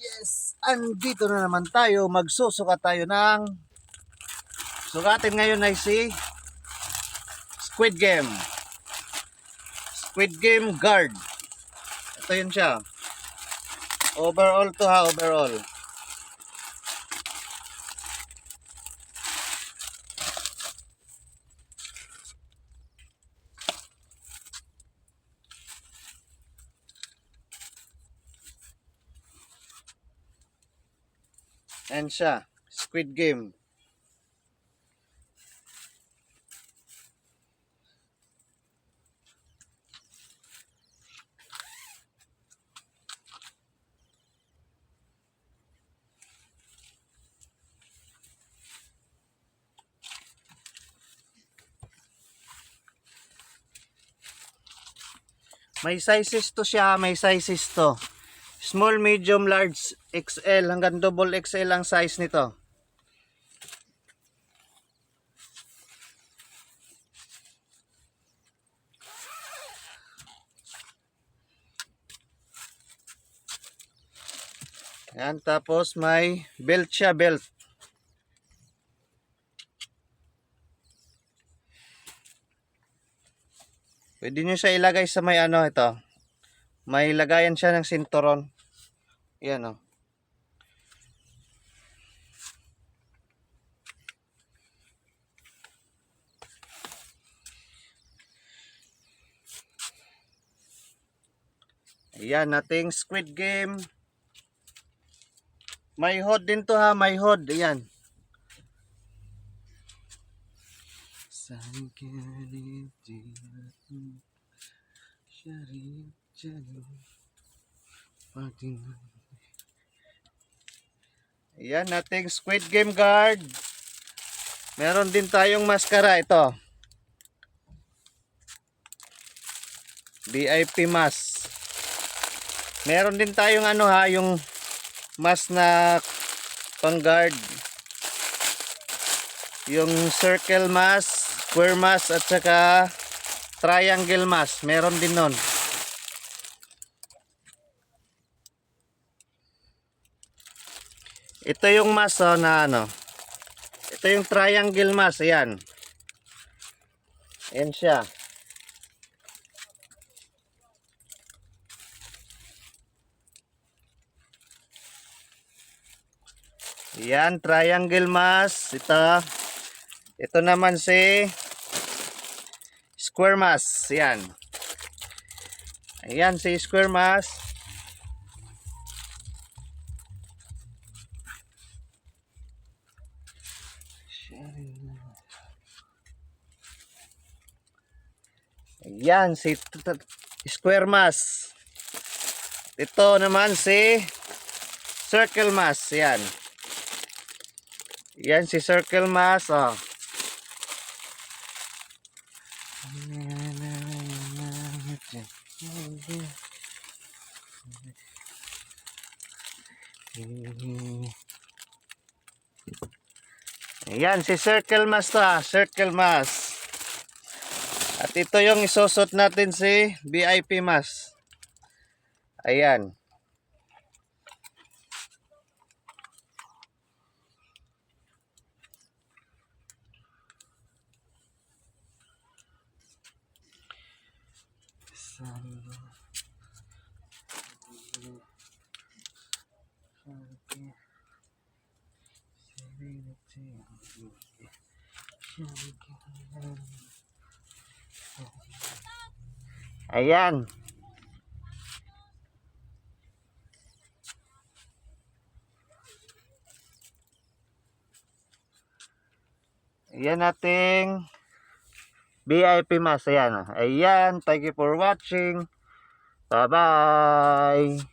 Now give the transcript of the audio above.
Yes, andito na naman tayo. Magsusukat tayo ng sukatin ngayon ay si Squid Game. Squid Game guard. Ito yun siya. Overall to ha, overall. Ayan siya, Squid Game. May sizes to siya, may sizes to. Small, medium, large, XL hanggang double XL ang size nito. Yan, tapos may belt siya, belt. Pwede nyo siya ilagay sa may ano ito. May lagayan siya ng sinturon. Yan o. Ayan, nating Squid Game. May hood din to ha, may hood. Ayan. Ayan, nating Squid Game guard. Meron din tayong maskara ito. VIP mask. Meron din tayong ano ha, yung mask na pang guard. Yung circle mask, square mask at saka triangle mask. Meron din nun. Ito yung mask oh, na ano. Ito yung triangle mask. Ayan. Ayan siya. Ayan, triangle mask. Ito naman si square mask. Ayan. Ayan si square mask. Ayan si square mask. Ito naman si circle mask. Ayan. Ayan si circle mask. Oh. Ayan si circle mask to ha. Circle mask. At ito yung isusot natin si VIP mask. Ayan. Ayan. Ayan nating VIP mask. Ayan. Ayan. Thank you for watching. Bye-bye.